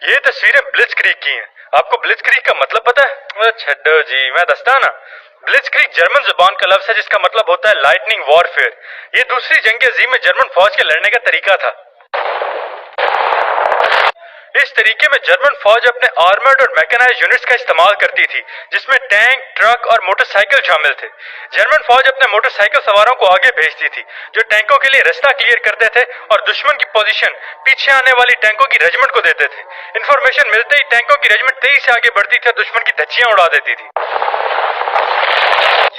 ये तस्वीरें ब्लिट्जक्रीग की हैं। आपको ब्लिट्जक्रीग का मतलब पता है? छड्डो जी, मैं दस्ता ना। ब्लिट्जक्रीग जर्मन जुबान का लफ्ज है जिसका मतलब होता है लाइटनिंग वॉरफेयर। ये दूसरी जंग अजीम में जर्मन फौज के लड़ने का तरीका था। इस तरीके में जर्मन फौज अपने आर्मर्ड और मैकेनाइज्ड यूनिट्स का इस्तेमाल करती थी, जिसमें टैंक, ट्रक और मोटरसाइकिल शामिल थे। जर्मन फौज अपने मोटरसाइकिल सवारों को आगे भेजती थी, जो टैंकों के लिए रास्ता क्लियर करते थे और दुश्मन की पोजीशन पीछे आने वाली टैंकों की रेजिमेंट को देते थे। इंफॉर्मेशन मिलते ही टैंकों की रेजिमेंट तेजी से आगे बढ़ती थी और दुश्मन की धज्जियां उड़ा देती थी।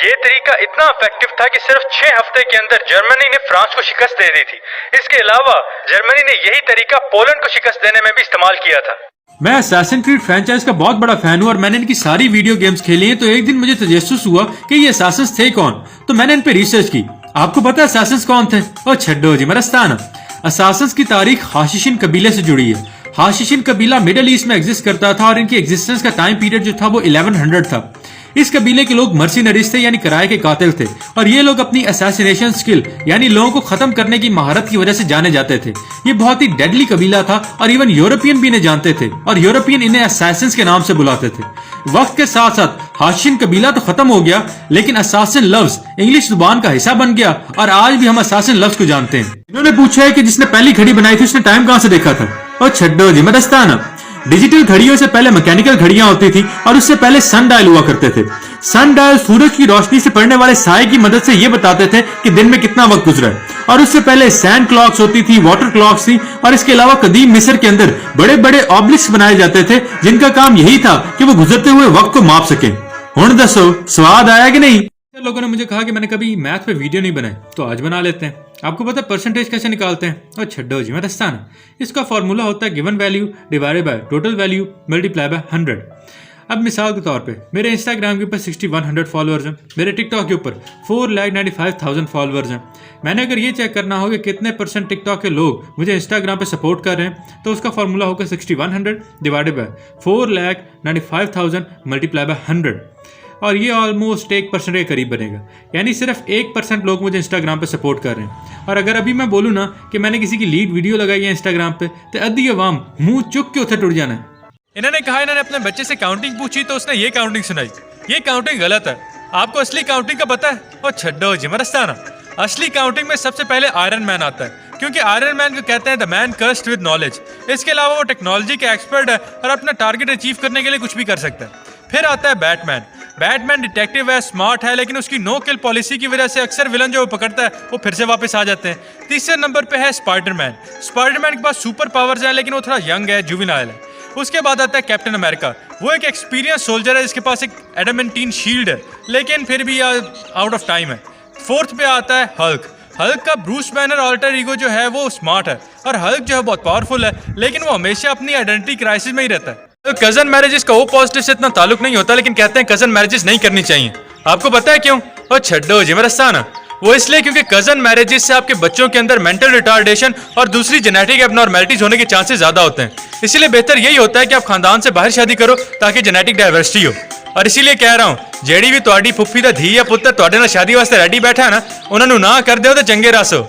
ये तरीका इतना इफेक्टिव था कि सिर्फ 6 हफ्ते के अंदर जर्मनी ने फ्रांस को शिकस्त दे दी थी। इसके अलावा जर्मनी ने यही तरीका पोलैंड को शिकस्त देने में भी इस्तेमाल किया था। मैं असैसिन क्रीड फ्रेंचाइज का बहुत बड़ा फैन हूँ और मैंने इनकी सारी वीडियो गेम्स खेली हैं। तो एक दिन मुझे तजस्सुस हुआ कि ये असैसिन्स थे कौन, तो मैंने इन पे रिसर्च की। आपको पता है असैसिन्स कौन थे? ओ छड्डो जी, मरस्ताना। असैसिन्स की तारीख हाशिशिन कबीले से जुड़ी है। हाशिशिन कबीला मिडल ईस्ट में एग्जिस्ट करता था और इनकी एग्जिस्टेंस का टाइम पीरियड जो था वो 1100 था। इस कबीले के लोग मर्सिनरीज थे, यानी किराए के कातिल थे, और ये लोग अपनी असैसिनेशन स्किल यानी लोगों को खत्म करने की महारत की वजह से जाने जाते थे। ये बहुत ही डेडली कबीला था और इवन यूरोपियन भी इन्हें जानते थे और यूरोपियन इन्हें असैसिन्स के नाम से बुलाते थे। वक्त के साथ साथ हाशिन कबीला तो खत्म हो गया, लेकिन असैसिन लफ्ज इंग्लिश जुबान का हिस्सा बन गया और आज भी हम असैसिन लफ्ज को जानते हैं। इन्होंने पूछा है कि जिसने पहली घड़ी बनाई थी उसने टाइम कहां से देखा था? और छड्डो जी, मदस्ताना। डिजिटल घड़ियों से पहले मैकेनिकल घड़ियां होती थी और उससे पहले सन डायल हुआ करते थे। सन डायल सूरज की रोशनी से पड़ने वाले साए की मदद से यह बताते थे कि दिन में कितना वक्त गुजरा है। और उससे पहले सैंड क्लॉक्स होती थी, वाटर क्लॉक्स थी, और इसके अलावा कदीम मिस्र के अंदर बड़े बड़े ऑब्लिक्स बनाए जाते थे जिनका काम यही था कि वो गुजरते हुए वक्त को माप सके। हुण दसो, स्वाद आया कि नहीं? लोगों ने मुझे कहा कि मैंने कभी मैथ पे वीडियो नहीं बनाई, तो आज बना लेते हैं। आपको पता है परसेंटेज कैसे निकालते हैं? और छड्डो जी, मैं दस्ताना। इसका फॉर्मूला होता है given value divided by total value multiply by 100। अब मिसाल के तौर पे मेरे इंस्टाग्राम के ऊपर 6100 फॉलोअर्स हैं, मेरे टिकटॉक के ऊपर 4,95,000 फॉलोअर्स हैं। मैंने अगर ये चेक करना हो कि कितने परसेंट टिकटॉक के लोग मुझे इंस्टाग्राम पे सपोर्ट कर रहे हैं, तो उसका फॉर्मूला होगा 6100 डिवाइडेड बाय 4,95,000 मल्टीप्लाई बाय 100, और ये ऑलमोस्ट 1% के करीब बनेगा। यानी सिर्फ 1% लोग मुझे इंस्टाग्राम पे सपोर्ट कर रहे हैं। और अगर अभी मैं बोलूँ ना कि मैंने किसी की लीड वीडियो लगाई है इंस्टाग्राम पे, तो अद्धी अवाम मुंह चुक के उठे टुट जाना है। इन्होंने कहा इन्होंने अपने बच्चे से काउंटिंग पूछी तो उसने ये काउंटिंग सुनाई। ये काउंटिंग गलत है। आपको असली काउंटिंग का पता है? और छड्डो जी, मरस्ताना। असली काउंटिंग में सबसे पहले आयरन मैन आता है, क्योंकि आयरन मैन को कहते हैं the man cursed with knowledge. इसके अलावा वो टेक्नोलॉजी के एक्सपर्ट है और अपना टारगेट अचीव करने के लिए कुछ भी कर सकता है। फिर आता है बैटमैन। बैटमैन डिटेक्टिव है, स्मार्ट है, लेकिन उसकी नो किल पॉलिसी की वजह से अक्सर विलन जो वो पकड़ता है वो फिर से वापस आ जाते हैं। तीसरे नंबर पे है स्पाइडरमैन। स्पाइडरमैन के पास सुपर पावर्स हैं, लेकिन वो थोड़ा यंग है, जुवेनाइल है। उसके बाद आता है कैप्टन अमेरिका। वो एक एक्सपीरियंस सोल्जर है जिसके पास एक एडामेंटीन शील्ड है, लेकिन फिर भी आउट ऑफ टाइम है। फोर्थ पे आता है हल्क। हल्क का ब्रूस बैनर ऑल्टर ईगो जो है वो स्मार्ट है, और हल्क जो है बहुत पावरफुल है, लेकिन वो हमेशा अपनी आइडेंटिटी क्राइसिस में ही रहता है। कजन मैरिजेस का वो पॉजिटिव से इतना ताल्लुक नहीं होता, लेकिन कहते हैं कजन मैरिजेस नहीं करनी चाहिए। आपको पता है क्यों? और छड्डो जी, मरस्ताना। वो इसलिए क्योंकि कजन मैरिजेस से आपके बच्चों के अंदर मेंटल रिटार्डेशन और दूसरी जेनेटिक एबनॉर्मैलिटीज होने के चांसेस ज्यादा होते हैं। इसीलिए बेहतर यही होता है कि आप खानदान से बाहर शादी करो ताकि जेनेटिक डाइवर्सिटी हो। और इसीलिए कह रहा हूँ, जेड़ी भी तुहाडी फुफ्फी दा धी या पुत्र तुहाडे नाल शादी वास्ते रेडी बैठा है ना, उन्होंने ना कर दो तो चंगे रसो।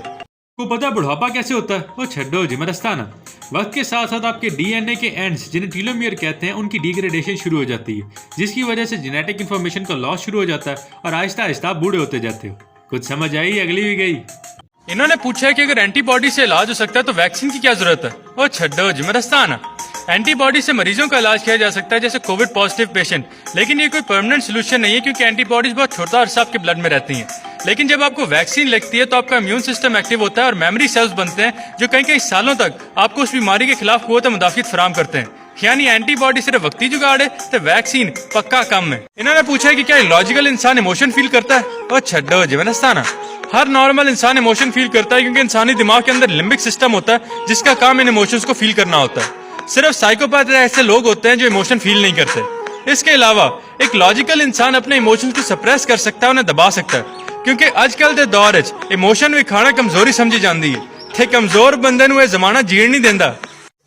को पता है बुढ़ापा कैसे होता है? वो छड्डो जी, मरस्ताना। वक्त के साथ साथ आपके डीएनए के एंड्स, जिन्हें टीलोमियर कहते हैं, उनकी डिग्रेडेशन शुरू हो जाती है, जिसकी वजह से जेनेटिक इन्फॉर्मेशन का लॉस शुरू हो जाता है और आहिस्ता आहिस्ता आप बूढ़े होते जाते हो। कुछ समझ आई? अगली भी गई। इन्होंने पूछा है कि अगर एंटीबॉडी से इलाज हो सकता है तो वैक्सीन की क्या जरूरत है? और छड्डो जी, मरस्ताना। एंटीबॉडी से मरीजों का इलाज किया जा सकता है, जैसे कोविड पॉजिटिव पेशेंट, लेकिन ये कोई परमानेंट सोल्यूशन नहीं है, क्योंकि एंटीबॉडीज बहुत छोटा अरसा आपके ब्लड में रहती हैं। लेकिन जब आपको वैक्सीन लगती है तो आपका इम्यून सिस्टम एक्टिव होता है और मेमोरी सेल्स बनते हैं जो कई कई सालों तक आपको उस बीमारी के खिलाफ कुव्वत मुदाफियत फराहम करते हैं। यानी एंटीबॉडी सिर्फ वक्ती जुगाड़ है, तो वैक्सीन पक्का कम है। इन्होंने पूछा है कि क्या लॉजिकल इंसान इमोशन फील करता है? और छड्डो जी, मरस्ताना। हर नॉर्मल इंसान इमोशन फील करता है, क्योंकि इंसानी दिमाग के अंदर लिम्बिक सिस्टम होता है जिसका काम इन इमोशंस को फील करना होता है। सिर्फ साइकोपैथ ऐसे लोग होते हैं जो इमोशन फील नहीं करते। इसके अलावा एक लॉजिकल इंसान अपने इमोशंस को सप्रेस कर सकता है, उन्हें दबा सकता है, क्योंकि आजकल के दौर च इमोशन विखाना कमजोरी समझी जाती है, ते कमजोर बंदे नूं जमाना जीण नहीं देंदा।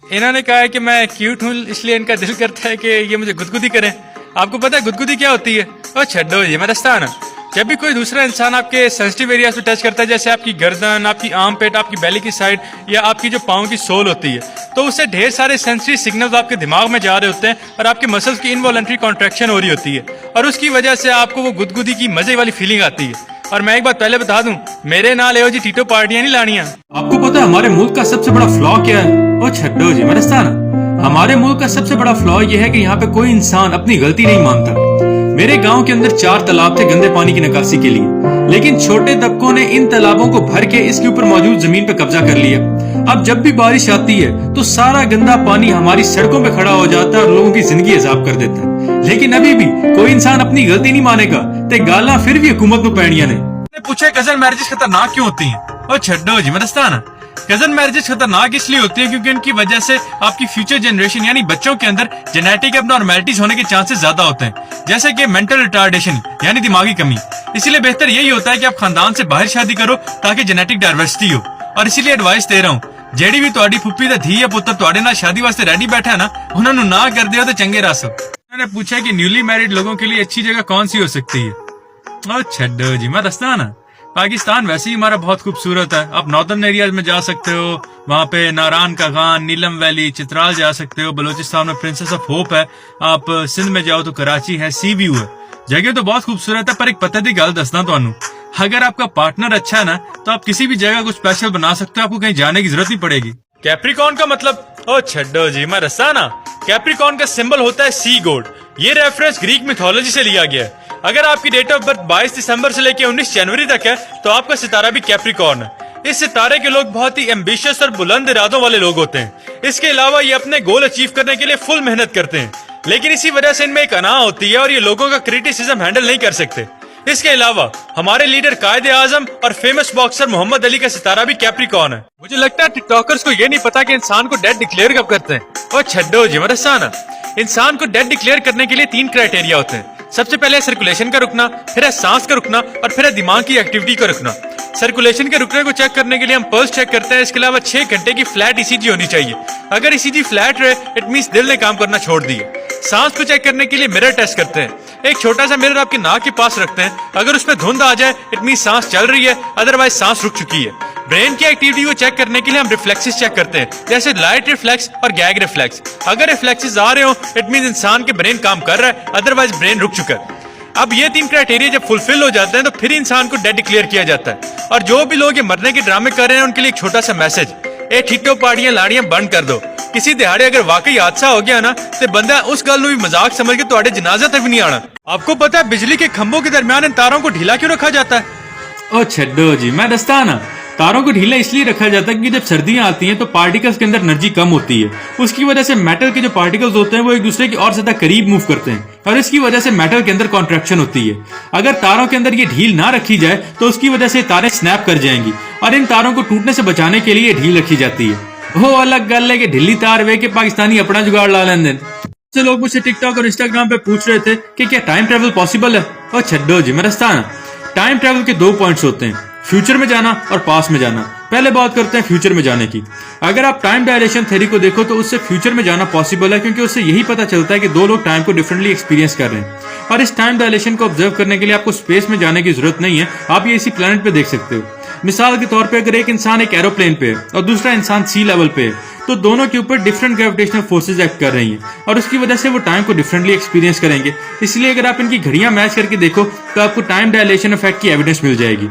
इन्होंने कहा है कि मैं क्यूट हूँ, इसलिए इनका दिल करता है कि ये मुझे गुदगुदी करें। आपको पता है गुदगुदी क्या होती है? और छड्डो ये मरस्ताना। जब भी कोई दूसरा इंसान आपके सेंसिटिव एरियाज पे टच करता है, जैसे आपकी गर्दन, आपकी आर्म पेट, आपकी बेली की साइड या आपकी जो पाँव की सोल होती है, तो उससे ढेर सारे सेंसिटिव सिग्नल्स आपके दिमाग में जा रहे होते हैं और आपके मसल्स की इनवॉलंटरी कॉन्ट्रैक्शन हो रही होती है और उसकी वजह से आपको वो गुदगुदी की मजे वाली फीलिंग आती है। और मैं एक बात पहले बता दूं, मेरे नाल एहो जी टीटो पार्टियां नहीं लानियां। आपको पता है हमारे मुल्क का सबसे बड़ा फ्लॉ क्या है? ओ छड्डो जी मरस्तान, हमारे मुल्क का सबसे बड़ा फ्लॉ यह है कि यहाँ पे कोई इंसान अपनी गलती नहीं मानता। मेरे गांव के अंदर 4 तालाब थे गंदे पानी की निकासी के लिए, लेकिन छोटे तबकों ने इन तालाबों को भर के इसके ऊपर मौजूद जमीन पे कब्जा कर लिया। अब जब भी बारिश आती है तो सारा गंदा पानी हमारी सड़कों पे खड़ा हो जाता है और लोगों की जिंदगी अजाब कर देता है। लेकिन अभी भी कोई इंसान अपनी गलती नहीं मानेगा ते गाला फिर भी हुकूमत को पैणिया ने। पूछा कजन मैरिजेस खतरनाक क्यों होती हैं? और छड्डो जी मरस्ताना, कजन मैरिजेस खतरनाक इसलिए होती है क्योंकि उनकी वजह से आपकी फ्यूचर जनरेशन यानी बच्चों के अंदर जेनेटिक एब्नॉर्मैलिटीज होने के चांसेस ज्यादा होते हैं, जैसे कि मेंटल रिटार्डेशन यानी दिमागी कमी। इसीलिए बेहतर यही होता है कि आप खानदान से बाहर शादी करो ताकि जेनेटिक डाइवर्सिटी हो। और इसीलिए एडवाइस दे रहा हूँ, जेडी भी तुहाडी फुप्पी दा धी या पुत्र तुहाडे नाल शादी वास्ते रेडी बैठा है ना, उन्होंने ना कर दिया तो चंगे रस हो। मैंने पूछा कि न्यूली मैरिड लोगों के लिए अच्छी जगह कौन सी हो सकती है? और छड्डो जी मैं दस्ता ना, पाकिस्तान वैसे ही हमारा बहुत खूबसूरत है। आप नॉर्दर्न एरियाज में जा सकते हो, वहाँ पे नारान का गान, नीलम वैली, चित्राल जा सकते हो। बलूचिस्तान में प्रिंसेस ऑफ होप है। आप सिंध में जाओ तो कराची है, सी व्यू है। जगह तो बहुत खूबसूरत है, पर एक पता दी गल दसना तुहानू, अगर आपका पार्टनर अच्छा है ना तो आप किसी भी जगह को स्पेशल बना सकते हो, आपको कहीं जाने की जरूरत नहीं पड़ेगी। कैप्रिकॉर्न का मतलब? ओ छड्डो जी मैं रस्सा ना, कैप्रिकॉर्न का सिंबल होता है सी गोड। ये रेफरेंस ग्रीक मिथोलॉजी से लिया गया है। अगर आपकी डेट ऑफ बर्थ 22 दिसंबर से लेकर 19 जनवरी तक है तो आपका सितारा भी कैप्रिकॉर्न है। इस सितारे के लोग बहुत ही एम्बिशियस और बुलंद इरादों वाले लोग होते हैं। इसके अलावा ये अपने गोल अचीव करने के लिए फुल मेहनत करते हैं, लेकिन इसी वजह से इनमें एक अना होती है और ये लोगों का क्रिटिसिज्म हैंडल नहीं कर सकते। इसके अलावा हमारे लीडर कायदे आजम और फेमस बॉक्सर मोहम्मद अली का सितारा भी कैप्रिकॉर्न है। मुझे लगता है टिकटॉकर्स को ये नहीं पता कि इंसान को डेड डिक्लेयर कब करते हैं। और छड्डो जी मरसाना, इंसान को डेड डिक्लेयर करने के लिए 3 क्राइटेरिया होते हैं। सबसे पहले सर्कुलेशन का रुकना, फिर है सांस का रुकना और फिर है दिमाग की एक्टिविटी का रुकना। सर्कुलेशन के रुकने को चेक करने के लिए हम पल्स चेक करते हैं। इसके अलावा 6 घंटे की फ्लैट ईसीजी होनी चाहिए। अगर ईसीजी फ्लैट रहे इट मींस दिल ने काम करना छोड़ दिया। सांस को चेक करने के लिए मिरर टेस्ट करते हैं। एक छोटा सा मिरर आपके नाक के पास रखते हैं, अगर उसमें धुंध आ जाए इट मींस सांस चल रही है, अदरवाइज सांस रुक चुकी है। ब्रेन की एक्टिविटी को चेक करने के लिए हम रिफ्लेक्सेस चेक करते हैं, जैसे लाइट रिफ्लेक्स और गैग रिफ्लेक्स। अगर रिफ्लेक्सेस आ रहे हो इट मींस इंसान के ब्रेन काम कर रहा है, अदरवाइज ब्रेन रुक चुका है। अब ये 3 क्राइटेरिया जब फुलफिल हो जाते हैं तो फिर इंसान को डेड डिक्लेयर किया जाता है। और जो भी लोग ये मरने के ड्रामे कर रहे हैं उनके लिए एक छोटा सा मैसेज, ए ठीटो पार्टियां लाड़ियां बंद कर दो। किसी दिहाड़े अगर वाकई हादसा हो गया ना तो बंदा उस गल भी मजाक समझ के तुम्हारे जनाजा तक भी नहीं आना। आपको पता है बिजली के खंभों के दरमियान इन तारों को ढीला क्यों रखा जाता है? ओ छड्डो जी मैं दस्ता ना, तारों को ढीला इसलिए रखा जाता है कि जब सर्दियां आती हैं तो पार्टिकल्स के अंदर एनर्जी कम होती है। उसकी वजह से मेटल के जो पार्टिकल्स होते हैं वो एक दूसरे की और ज्यादा करीब मूव करते हैं और इसकी वजह से मेटल के अंदर कॉन्ट्रैक्शन होती है। अगर तारों के अंदर ये ढील ना रखी जाए तो उसकी वजह से तारें स्नैप कर जाएंगी और इन तारों को टूटने से बचाने के लिए ढील रखी जाती है। वो अलग गल है कि ढीली तार वे के पाकिस्तानी अपना जुगाड़ ला लेंगे। से लोग मुझसे टिकटॉक और इंस्टाग्राम पे पूछ रहे थे कि क्या टाइम ट्रेवल पॉसिबल है। और छड्डो जी मैं रस्ता ना, टाइम ट्रेवल के 2 पॉइंट्स होते हैं, फ्यूचर में जाना और पास्ट में जाना। पहले बात करते हैं फ्यूचर में जाने की। अगर आप टाइम डायलेशन थ्योरी को देखो तो उससे फ्यूचर में जाना पॉसिबल है, क्योंकि उससे यही पता चलता है कि 2 लोग टाइम को डिफरेंटली एक्सपीरियंस कर रहे हैं। और इस टाइम डायलेशन को ऑब्जर्व करने के लिए आपको स्पेस में जाने की जरूरत नहीं है, आप ये इसी प्लेनेट पे देख सकते हो। मिसाल के तौर पे अगर एक इंसान एक एरोप्लेन पे है और दूसरा इंसान सी लेवल पे है तो दोनों के ऊपर डिफरेंट ग्रेविटेशनल फोर्सेज एक्ट कर रही हैं और उसकी वजह से वो टाइम को डिफरेंटली एक्सपीरियंस करेंगे। इसलिए अगर आप इनकी घड़ियां मैच करके देखो तो आपको टाइम डायलेशन इफेक्ट की एविडेंस मिल जाएगी।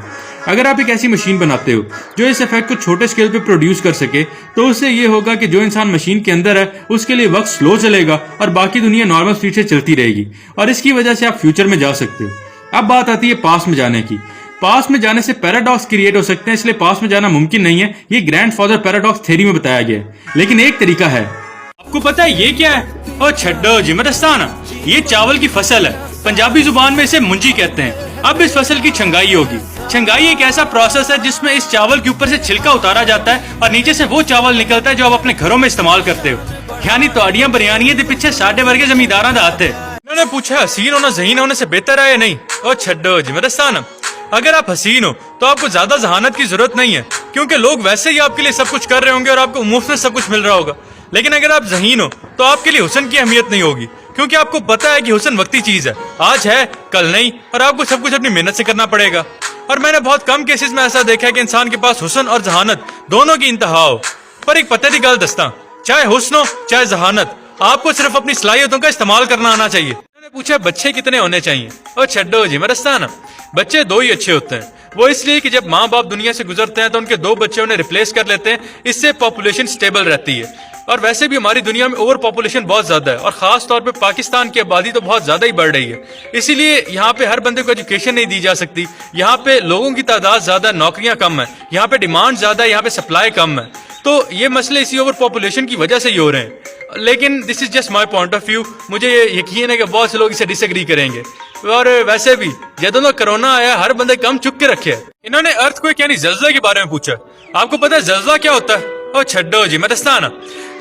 अगर आप एक ऐसी मशीन बनाते हो जो इस इफेक्ट को छोटे स्केल पे प्रोड्यूस कर सके तो उससे ये होगा कि जो इंसान मशीन के अंदर है उसके लिए वक्त स्लो चलेगा और बाकी दुनिया नॉर्मल स्पीड से चलती रहेगी और इसकी वजह से आप फ्यूचर में जा सकते हो। अब बात आती है पास्ट में जाने की। पास्ट में जाने से पैराडॉक्स क्रिएट हो सकते हैं, इसलिए पास्ट में जाना मुमकिन नहीं है। ये ग्रैंडफादर पैराडॉक्स थ्योरी में बताया गया है, लेकिन एक तरीका है। आपको पता है ये क्या है? ओ छड्डो जी मरस्ताना, ये चावल की फसल है। पंजाबी जुबान में इसे मुंजी कहते हैं। अब इस फसल की छंगाई होगी। छंगाई एक ऐसा प्रोसेस है जिसमें इस चावल के ऊपर से छिलका उतारा जाता है और नीचे से वो चावल निकलता है जो आप अपने घरों में इस्तेमाल करते हो। यानी तोड़ियां बरियानियां दे पीछे साडे वर्गे जमींदारां दा हाथ है। उन्होंने पूछा हसीन होना ज़हीन होने से बेहतर है या नहीं? ओ छड्डो जी मरस्ताना, अगर आप हसीन हो तो आपको ज्यादा जहानत की जरूरत नहीं है, क्योंकि लोग वैसे ही आपके लिए सब कुछ कर रहे होंगे और आपको मुफ्त में सब कुछ मिल रहा होगा। लेकिन अगर आप ज़हीन हो तो आपके लिए हुस्न की अहमियत नहीं होगी, क्योंकि आपको पता है कि हुस्न वक्ती चीज है, आज है कल नहीं, और आपको सब कुछ अपनी मेहनत से करना पड़ेगा। और मैंने बहुत कम केसेस में ऐसा देखा है कि इंसान के पास हुस्न और जहानत दोनों की इंतहा हो। पर एक पते की गल दस्ता, चाहे हुस्न हो चाहे जहानत, आपको सिर्फ अपनी सलाहियतों का इस्तेमाल करना आना चाहिए। मैंने पूछा बच्चे कितने होने चाहिए? और छड्डो जी मरस्ताना, बच्चे दो ही अच्छे होते हैं। वो इसलिए कि जब माँ बाप दुनिया से गुजरते हैं तो उनके दो बच्चे उन्हें रिप्लेस कर लेते हैं, इससे पॉपुलेशन स्टेबल रहती है। और वैसे भी हमारी दुनिया में ओवर पॉपुलेशन बहुत ज्यादा है, और खास तौर पे पाकिस्तान की आबादी तो बहुत ज्यादा ही बढ़ रही है। इसीलिए यहाँ पे हर बंदे को एजुकेशन नहीं दी जा सकती। यहाँ पे लोगों की तादाद ज्यादा, नौकरियां कम है, यहाँ पे डिमांड ज्यादा है, यहाँ पे सप्लाई कम है। तो ये मसले इसी ओवर पॉपुलेशन की वजह से ही हो रहे हैं। लेकिन this is just my point of view. मुझे ये यकीन है कि बहुत से लोग इसे डिसएग्री करेंगे। और वैसे भी जब तो कोरोना आया हर बंदे कम चुप के रखे है। इन्होंने अर्थक्वेक यानी जल्जला के बारे में पूछा। आपको पता है जल्जला क्या होता है? ओ छड्डो जी मदस्ताना,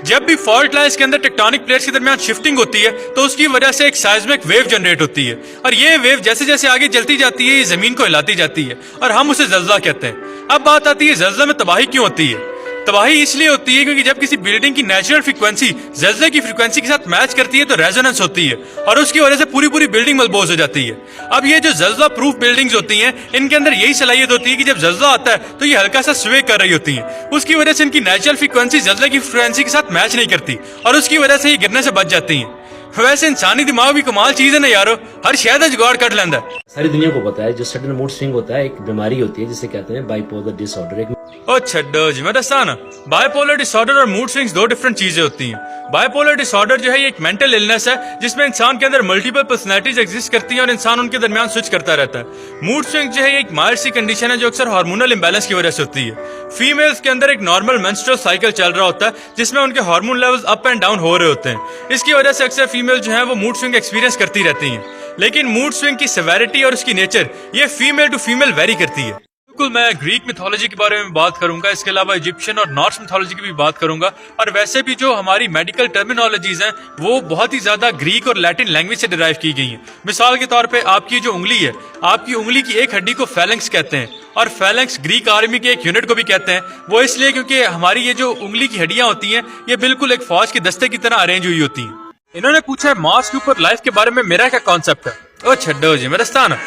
जब भी फॉल्ट लाइन्स के अंदर टेक्टोनिक प्लेट्स के दरमियान शिफ्टिंग होती है तो उसकी वजह से एक साइज्मिक वेव जनरेट होती है, और ये वेव जैसे जैसे आगे चलती जाती है ये जमीन को हिलाती जाती है, और हम उसे जल्जला कहते हैं। अब बात आती है जल्जला में तबाही क्यों होती है? तबाही इसलिए होती है क्योंकि जब किसी बिल्डिंग की नेचुरल फ्रीक्वेंसी जल्जले की फ्रीक्वेंसी के साथ मैच करती है तो रेजोनेंस होती है, और उसकी वजह से पूरी पूरी बिल्डिंग मलबोज हो जाती है। अब ये जो जल्जला प्रूफ बिल्डिंग्स होती हैं, इनके अंदर यही सलाहियत होती है कि जब जल्जला आता है तो ये हल्का सा स्वे कर रही होती हैं। उसकी वजह से इनकी नेचुरल फ्रीक्वेंसी जल्जले की फ्रीक्वेंसी के साथ मैच नहीं करती, और उसकी वजह से ये गिरने से बच जाती हैं। वैसे इंसानी दिमाग भी कमाल चीज है ना यारो, हर शायद जुगाड़ कर लेंदा है। सारी दुनिया को पता है जो सडन मूड स्विंग होता है एक बीमारी होती है जिसे कहते हैं बाइपोलर डिसऑर्डर। एक ओ छड्डो जी मैं दस्ताना, बाइपोलर डिसऑर्डर और मूड स्विंग्स दो डिफरेंट चीजें होती हैं। बाइपोलर डिसऑर्डर जो है ये एक मेंटल इलनेस है जिसमें इंसान के अंदर मल्टीपल पर्सनैलिटीज एग्जिस्ट करती हैं और इंसान उनके दरमियान स्विच करता रहता है। मूड स्विंग जो है एक माइल्ड सी कंडीशन है जो अक्सर हार्मोनल इंबैलेंस की वजह से होती है। फीमेल्स के अंदर एक नॉर्मल मेंस्ट्रुअल साइकिल चल रहा होता है जिसमें उनके hormone levels up and down हो रहे होते हैं। इसकी वजह से अक्सर फीमेल जो है वो मूड स्विंग एक्सपीरियंस करती रहती हैं। लेकिन मूड स्विंग की सेवेरिटी और उसकी नेचर ये फीमेल टू फीमेल वेरी करती है। बिल्कुल मैं ग्रीक मिथोलॉजी के बारे में बात करूंगा, इसके अलावा इजिप्शियन और नॉर्स मिथोलॉजी की भी बात करूंगा, और वैसे भी जो हमारी मेडिकल टर्मिनोलॉजीज हैं वो बहुत ही ज्यादा ग्रीक और लैटिन लैंग्वेज से डिराइव की गई हैं। मिसाल के तौर पे आपकी जो उंगली है, आपकी उंगली की एक हड्डी को फैलेंक्स कहते हैं, और फैलेंक्स ग्रीक आर्मी के एक यूनिट को भी कहते हैं। वो इसलिए क्योंकि हमारी ये जो उंगली की हड्डियां होती हैं ये बिल्कुल एक फौज के दस्ते की तरह अरेंज हुई होती हैं। इन्होंने पूछा है मार्स के ऊपर लाइफ के बारे में मेरा क्या कॉन्सेप्ट है? ओ छड्डो जी मरस्ताना,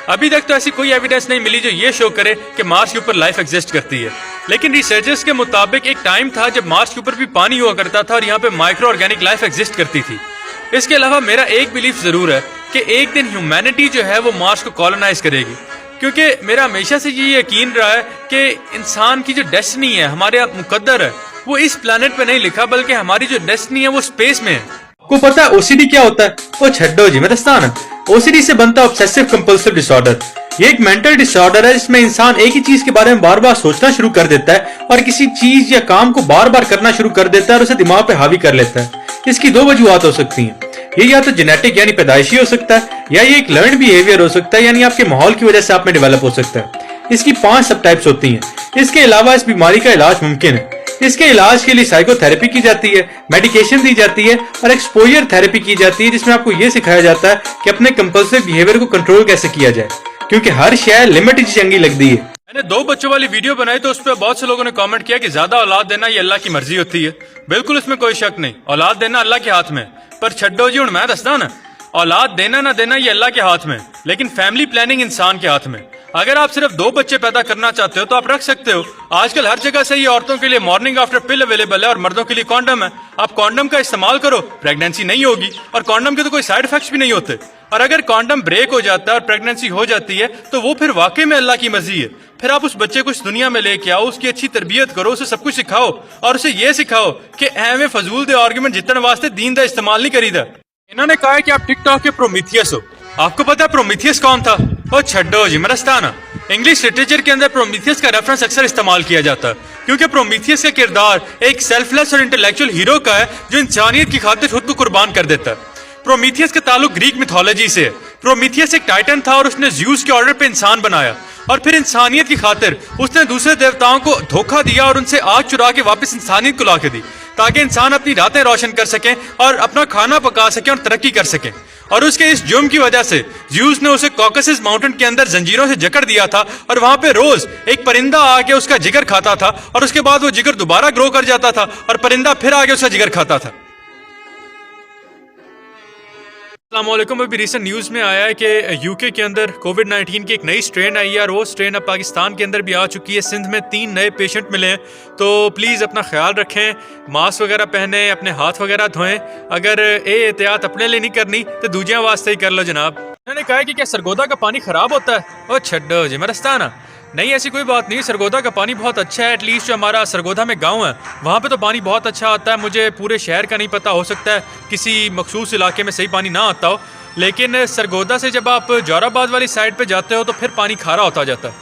अभी तक तो ऐसी कोई एविडेंस नहीं मिली जो ये शो करे कि मार्स के ऊपर लाइफ एग्जिस्ट करती है। लेकिन रिसर्चर्स के मुताबिक एक टाइम था जब मार्स के ऊपर भी पानी हुआ करता था और यहाँ पे माइक्रो ऑर्गेनिक लाइफ एग्जिस्ट करती थी। इसके अलावा मेरा एक बिलीफ जरूर है कि एक दिन ह्यूमैनिटी जो है वो मार्स को कॉलोनाइज करेगी, क्योंकि मेरा हमेशा से ये यकीन रहा है कि इंसान की जो डेस्टिनी है, हमारे मुकद्दर है, वो इस प्लेनेट पे नहीं लिखा बल्कि हमारी जो डेस्टिनी है वो स्पेस में है। को पता है ओसीडी क्या होता है? वो छड्डो जी मदस्तान, ओसीडी से बनता ऑब्सेसिव कंपल्सिव डिसऑर्डर। ये एक मेंटल डिसऑर्डर है जिसमें इंसान एक ही चीज के बारे में बार बार सोचना शुरू कर देता है और किसी चीज या काम को बार बार करना शुरू कर देता है और उसे दिमाग पे हावी कर लेता है। इसकी दो वजूहत हो सकती हैं। ये या तो जेनेटिक यानी पैदाइशी हो सकता है, या ये एक लर्न्ड बिहेवियर हो सकता है यानी आपके माहौल की वजह से आप में डेवलप हो सकता है। इसकी 5 सब टाइप्स होती हैं। इसके अलावा इस बीमारी का इलाज मुमकिन है। इसके इलाज के लिए साइकोथेरेपी की जाती है, मेडिकेशन दी जाती है और एक्सपोजर थेरेपी की जाती है जिसमें आपको यह सिखाया जाता है कि अपने कंपल्सिव बिहेवियर को कंट्रोल कैसे किया जाए, क्योंकि हर शय लिमिट ही चंगी लगती है। मैंने 2 बच्चों वाली वीडियो बनाई तो उस पर बहुत से लोगों ने कमेंट किया कि ज्यादा औलाद देना ये अल्लाह की मर्जी होती है। बिल्कुल इसमें कोई शक नहीं, औलाद देना अल्लाह के हाथ में। पर छड्डो जी, मैं दसदा ना, औलाद देना ना देना ये अल्लाह के हाथ में, लेकिन फैमिली प्लानिंग इंसान के हाथ में। अगर आप सिर्फ 2 बच्चे पैदा करना चाहते हो तो आप रख सकते हो। आजकल हर जगह से ये औरतों के लिए मॉर्निंग आफ्टर पिल अवेलेबल है और मर्दों के लिए कॉन्डम है। आप कॉन्डम का इस्तेमाल करो, प्रेगनेंसी नहीं होगी और कॉन्डम के तो कोई साइड इफेक्ट्स भी नहीं होते। और अगर कॉन्डम ब्रेक हो जाता है और प्रेगनेंसी हो जाती है तो वो फिर वाकई में अल्लाह की मर्जी है। फिर आप उस बच्चे को इस दुनिया में लेके आओ, उसकी अच्छी तरबियत करो, उसे सब कुछ सिखाओ और उसे ये सिखाओ कि एवें फजूल दे आर्गुमेंट जितने वास्ते दीन दा इस्तेमाल नहीं करीदा। इन्होंने कहा है कि आप टिकटॉक के प्रोमीथियस हो। आपको पता है प्रोमीथियस कौन था? ओ छड्डो जी मरस्ताना, इंग्लिश लिटरेचर के अंदर प्रोमीथियस का रेफरेंस अक्सर इस्तेमाल किया जाता है क्योंकि प्रोमीथियस का किरदार एक सेल्फलेस और इंटेलेक्चुअल हीरो का है जो इंसानियत की खातिर खुद को कुर्बान कर देता है। प्रोमीथियस का ताल्लुक ग्रीक मिथोलॉजी से है। प्रोमीथियस एक टाइटन था और उसने ज़्यूस के ऑर्डर पे इंसान बनाया और फिर इंसानियत की खातिर उसने दूसरे देवताओं को धोखा दिया और उनसे आग चुरा के वापस इंसानियत को ला के दी ताकि इंसान अपनी रातें रोशन कर सके और अपना खाना पका सके और तरक्की कर सके। और उसके इस जुर्म की वजह से ज़्यूस ने उसे कॉकसस माउंटेन के अंदर जंजीरों से जकड़ दिया था और वहां पे रोज एक परिंदा आके उसका जिगर खाता था और उसके बाद वो जिगर दोबारा ग्रो कर जाता था और परिंदा फिर आके उसका जिगर खाता था। अस्सलामुअलैकुम। अभी रिसेंट न्यूज़ में आया है कि यूके के अंदर कोविड-19 की एक नई स्ट्रेन आई है और वो स्ट्रेन अब पाकिस्तान के अंदर भी आ चुकी है। सिंध में 3 नए पेशेंट मिले हैं, तो प्लीज़ अपना ख्याल रखें, मास्क वगैरह पहने, अपने हाथ वगैरह धोएं। अगर एहतियात अपने लिए नहीं करनी तो दूसरे वास्ते ही कर लो जनाब। उन्होंने कहा है कि क्या सरगोदा का पानी ख़राब होता है? ओ छड्डो जी मरस्ताना, नहीं ऐसी कोई बात नहीं। सरगोदा का पानी बहुत अच्छा है। एटलीस्ट जो हमारा सरगोदा में गांव है वहाँ पे तो पानी बहुत अच्छा आता है। मुझे पूरे शहर का नहीं पता, हो सकता है किसी मखसूस इलाके में सही पानी ना आता हो, लेकिन सरगोदा से जब आप जोराबाद वाली साइड पे जाते हो तो फिर पानी खारा होता जाता है।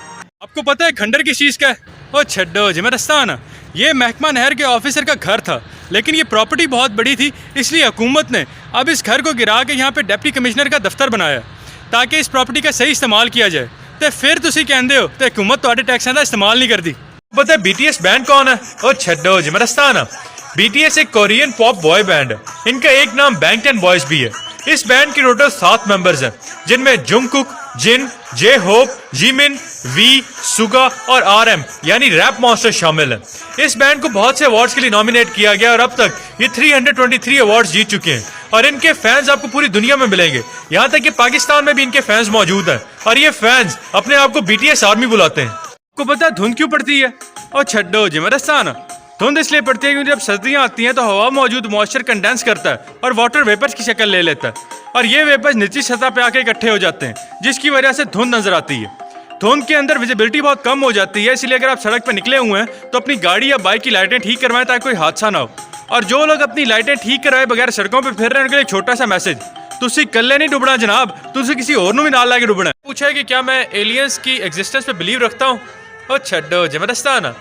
आपको पता है खंडर किस चीज़ का है? ओ छड्डो जी मरस्ताना, ये महकमा नहर के ऑफिसर का घर था, लेकिन ये प्रॉपर्टी बहुत बड़ी थी, इसलिए हुकूमत ने अब इस घर को गिरा के यहाँ पे डिप्टी कमिश्नर का दफ्तर बनाया ताकि इस प्रॉपर्टी का सही इस्तेमाल किया जाए। तो फिर तुसी कहंदे हो तो हुकूमत तुहाडे टैक्सां दा इस्तेमाल नहीं करती। पता है BTS बैंड कौन है? ओ छड्डो जी मरस्ताना, BTS एक कोरियन पॉप बॉय बैंड है। इनका एक नाम बैंगटन बॉयज भी है। इस बैंड के टोटल 7 मेंबर्स हैं, जिनमें Jungkook, Jin, J Hope, Jimin, V, Suga और RM यानी रैप मॉन्स्टर शामिल हैं। इस बैंड को बहुत से अवार्ड्स के लिए नॉमिनेट किया गया और अब तक ये 323 अवार्ड्स जीत चुके हैं और इनके फैंस आपको पूरी दुनिया में मिलेंगे। यहाँ तक कि पाकिस्तान में भी इनके फैंस मौजूद हैं और ये फैंस अपने आप को BTS आर्मी बुलाते हैं। आपको पता है धुंध क्यों पड़ती है? और छड्डो जी मरस्ताना, धुंध इसलिए पड़ती है क्योंकि जब सर्दियाँ आती हैं तो हवा मौजूद मॉइस्चर कंडेंस करता है और वाटर वेपर्स की शक्ल ले लेता है और ये वेपर्स निचली सतह पे आके इकट्ठे हो जाते हैं, जिसकी वजह से धुंध नजर आती है। धुंध के अंदर विजिबिलिटी बहुत कम हो जाती है, इसलिए अगर आप सड़क पर निकले हुए हैं तो अपनी गाड़ी या बाइक की लाइटें ठीक करवाएं ताकि कोई हादसा ना हो। और जो लोग अपनी लाइटें ठीक करवाए बगैर सड़कों पर फिर रहे हैं उनके लिए एक छोटा सा मैसेज, तुसी कल्ले नहीं डुबना जनाब, तुसी किसी और भी नाल लाके डुबना। पूछा है कि क्या मैं एलियंस की एग्जिस्टेंस पे बिलीव रखता हूँ? ओ छड्डो जबरदस्ताना,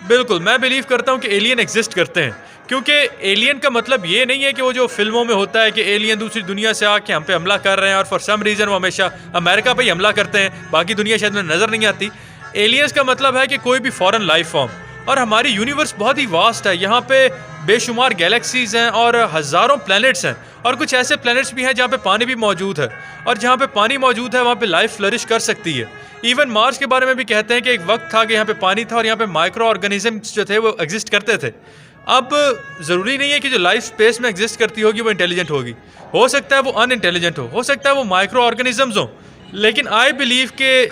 बिल्कुल मैं बिलीव करता हूँ कि एलियन एग्जिस्ट करते हैं, क्योंकि एलियन का मतलब ये नहीं है कि वो जो फिल्मों में होता है कि एलियन दूसरी दुनिया से आके हम पे हमला कर रहे हैं और फॉर सम रीज़न वो हमेशा अमेरिका पे ही हमला करते हैं, बाकी दुनिया शायद में नज़र नहीं आती। एलियंस का मतलब है कि कोई भी फॉरेन लाइफ फॉर्म, और हमारी यूनिवर्स बहुत ही वास्ट है। यहाँ पे बेशुमार गैलेक्सीज हैं और हज़ारों प्लैनेट्स हैं और कुछ ऐसे प्लैनेट्स भी हैं जहाँ पे पानी भी मौजूद है, और जहाँ पे पानी मौजूद है वहाँ पे लाइफ फ्लरिश कर सकती है। इवन मार्स के बारे में भी कहते हैं कि एक वक्त था कि यहाँ पे पानी था और यहाँ पे माइक्रो ऑर्गेनिजम्स जो थे वो एग्जिस्ट करते थे। अब ज़रूरी नहीं है कि जो लाइफ स्पेस में एग्जिस्ट करती होगी वो इंटेलिजेंट होगी, हो सकता है वो अनइंटेलिजेंट हो सकता है वो माइक्रो ऑर्गेनिजम्स हो, लेकिन आई बिलीव के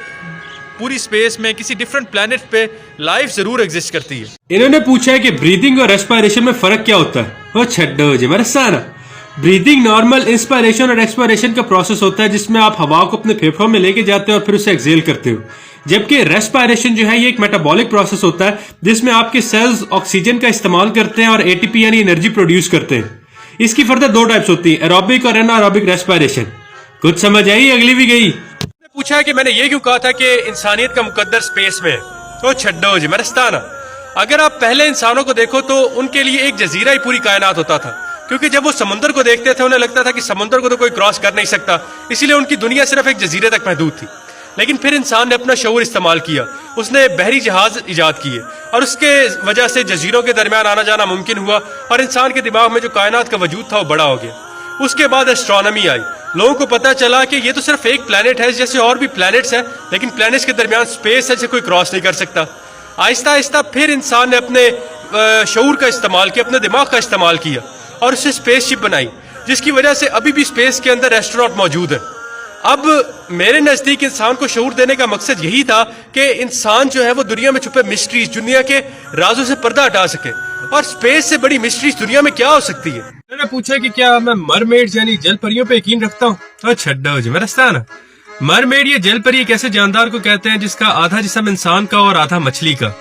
पूरी स्पेस में किसी डिफरेंट प्लैनेट पे लाइफ जरूर एग्जिस्ट करती है। इन्होंने पूछा है कि ब्रीदिंग और रेस्पिरेशन में फर्क क्या होता है? वो छड्डो जी मरस्ताना, ब्रीदिंग नॉर्मल इंस्पिरेशन और एक्सपिरेशन का प्रोसेस होता है जिसमें आप हवा को अपने फेफड़ों में लेके जाते हो और फिर उसे एक्सेल करते हो, जबकि रेस्पिरेशन जो है ये एक मेटाबॉलिक प्रोसेस होता है जिसमें आपके सेल्स ऑक्सीजन का इस्तेमाल करते हैं और ATP यानी एनर्जी प्रोड्यूस करते हैं। इसकी फर्दर 2 टाइप्स होती है, एरोबिक और एनारोबिक रेस्पिरेशन। कुछ समझ आई? अगली भी गई। पूछा है कि मैंने ये क्यों कहा था कि इंसानियत का मुकद्दर स्पेस में है? तो छड्डो जी मरस्ताना, अगर आप पहले इंसानों को देखो तो उनके लिए एक जजीरा ही पूरी कायनात होता था, क्योंकि जब वो समुद्र को देखते थे उन्हें लगता था कि समुद्र को तो कोई क्रॉस कर नहीं सकता, इसीलिए उनकी दुनिया सिर्फ एक जजीरे तक महदूद थी। लेकिन फिर इंसान ने अपना शऊर इस्तेमाल किया, उसने बहरी जहाज इजाद किए और उसके वजह से जजीरों के दरमियान आना जाना मुमकिन हुआ और इंसान के दिमाग में जो कायनात का वजूद था वो बड़ा हो गया। उसके बाद एस्ट्रोनॉमी आई, लोगों को पता चला कि ये तो सिर्फ एक प्लैनेट है, जैसे और भी प्लैनेट्स हैं, लेकिन प्लैनेट्स के दरमियान स्पेस है जिसे कोई क्रॉस नहीं कर सकता। आहिस्ता आहिस्ता फिर इंसान ने अपने शऊर का इस्तेमाल किया, अपने दिमाग का इस्तेमाल किया और उससे स्पेसशिप बनाई, जिसकी वजह से अभी भी स्पेस के अंदर एस्ट्रोनॉट मौजूद है। अब मेरे नज़दीक इंसान को शऊर देने का मकसद यही था कि इंसान जो है वो दुनिया में छुपे मिस्ट्रीज, दुनिया के राजों से पर्दा हटा सके, और स्पेस से बड़ी मिस्ट्रीज दुनिया में क्या हो सकती है। मैंने पूछा कि क्या मैं मरमेड्स यानी जल परियों पे यकीन रखता हूँ? तो छड्डो जी मरस्ताना, मरमेड ये जल परी एक ऐसे जानदार को कहते हैं जिसका आधा जिस्म इंसान का और आधा मछली का।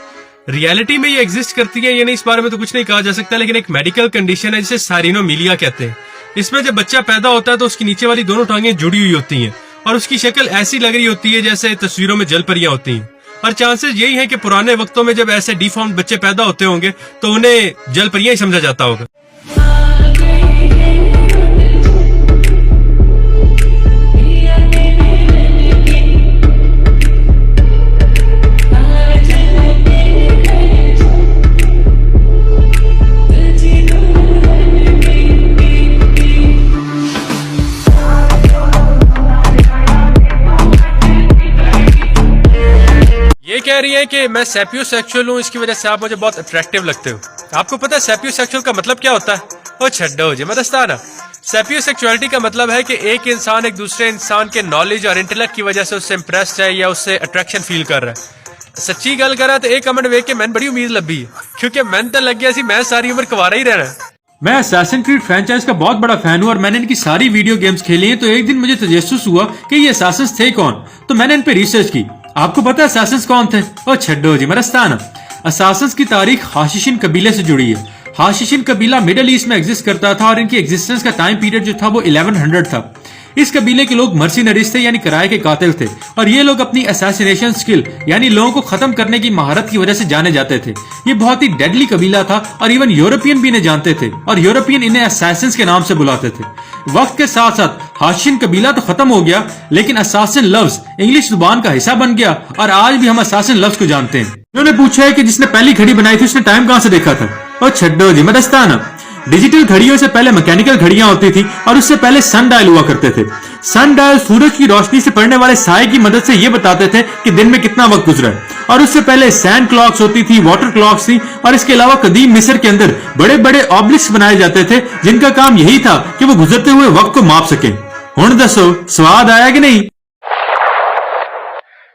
रियलिटी में ये एग्जिस्ट करती है या नहीं इस बारे में तो कुछ नहीं कहा जा सकता, लेकिन एक मेडिकल कंडीशन है जिसे साइनोमिलिया कहते हैं। इसमें जब बच्चा पैदा होता है तो उसकी नीचे वाली दोनों टांगें जुड़ी हुई होती हैं और उसकी शक्ल ऐसी लग रही होती है जैसे तस्वीरों में जल परियां होती हैं, और चांसेस यही है कि पुराने वक्तों में जब ऐसे डिफॉर्म्ड बच्चे पैदा होते होंगे तो उन्हें जल परियां ही समझा जाता होगा। कह रही है कि मैं सैपियोसेक्सुअल हूँ, इसकी वजह से आप मुझे बहुत अट्रैक्टिव लगते हो। आपको पता है सैपियोसेक्सुअल का मतलब क्या होता है? ओ छड्डो जी मदस्ताना, सेपियोसेक्सुअलिटी का मतलब है कि एक इंसान एक दूसरे इंसान के नॉलेज और इंटेलेक्ट की वजह से उससे इंप्रेस्ड है या उससे अट्रैक्शन फील कर रहा है। सच्ची गल करा तो एक कमेंट वेख के मैंने बड़ी उम्मीद लभी है, क्योंकि मैंने तो लग गया सी मैं सारी उम्र कुंवारा ही रहना। मैं असैसिन क्रीड फ्रेंचाइज का बहुत बड़ा फैन हूं और मैंने इनकी सारी वीडियो गेम्स खेली हैं। तो एक दिन मुझे तजस्सुस हुआ कि ये असैसिन्स थे कौन, तो मैंने इन पे रिसर्च की। आपको पता है असैसिन्स कौन थे? ओ छड्डो जी, मरस्ताना। असैसिन्स की तारीख हाशिशिन कबीले से जुड़ी है। हाशिशिन कबीला मिडल ईस्ट में एग्जिस्ट करता था और इनकी एग्जिस्टेंस का टाइम पीरियड जो था वो 1100 था। इस कबीले के लोग मर्सिनरीज थे, यानी किराए के कातिल थे, और ये लोग अपनी असैसिनेशन स्किल यानी लोगों को खत्म करने की महारत की वजह से जाने जाते थे। ये बहुत ही डेडली कबीला था और इवन यूरोपियन भी इन्हें जानते थे और यूरोपियन इन्हें असैसिन्स के नाम से बुलाते थे। वक्त के साथ साथ हाशिन कबीला तो खत्म हो गया, लेकिन असैसिन लफ्ज इंग्लिश जुबान का हिस्सा बन गया और आज भी हम असैसिन लफ्ज को जानते हैं। उन्होंने पूछा है कि जिसने पहली घड़ी बनाई थी उसने टाइम कहां से देखा था? और छड्डो जी, मदस्ताना। डिजिटल घड़ियों से पहले मैकेनिकल घड़ियां होती थी और उससे पहले सन डायल हुआ करते थे। सन डायल सूरज की रोशनी से पड़ने वाले साए की मदद से ये बताते थे कि दिन में कितना वक्त गुजरा है। और उससे पहले सैंड क्लॉक्स होती थी, वाटर क्लॉक्स थी, और इसके अलावा कदीम मिस्र के अंदर बड़े बड़े ऑब्लिक्स बनाए जाते थे जिनका काम यही था कि वो गुजरते हुए वक्त को माप सके। हुण दसो, स्वाद आया कि नहीं?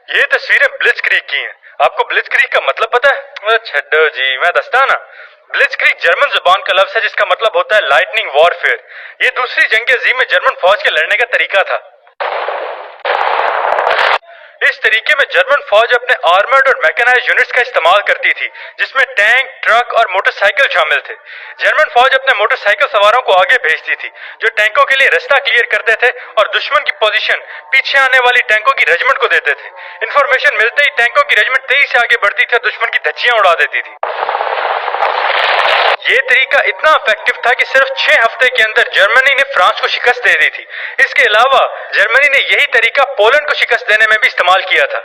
ये तस्वीरें ब्लिट्जक्रीग की हैं। आपको ब्लिट्जक्रीग का मतलब पता है? छड्डो जी, मैं दस्ता ना। ब्लिट्जक्रीग जर्मन जुबान का लफ्ज है जिसका मतलब होता है लाइटनिंग वॉरफेयर। ये दूसरी जंग अजीम में जर्मन फौज के लड़ने का तरीका था। इस तरीके में जर्मन फौज अपने आर्मर्ड और मैकेनाइज्ड यूनिट्स का इस्तेमाल करती थी, जिसमें टैंक, ट्रक और मोटरसाइकिल शामिल थे। जर्मन फौज अपने मोटरसाइकिल सवारों को आगे भेजती थी, जो टैंकों के लिए रास्ता क्लियर करते थे और दुश्मन की पोजीशन पीछे आने वाली टैंकों की रेजिमेंट को देते थे। इंफॉर्मेशन मिलते ही टैंकों की रेजिमेंट तेजी से आगे बढ़ती थी और दुश्मन की धज्जियां उड़ा देती थी। ये तरीका इतना इफेक्टिव था कि सिर्फ 6 हफ्ते के अंदर जर्मनी ने फ्रांस को शिकस्त दे दी थी। इसके अलावा जर्मनी ने यही तरीका पोलैंड को शिकस्त देने में भी इस्तेमाल किया था।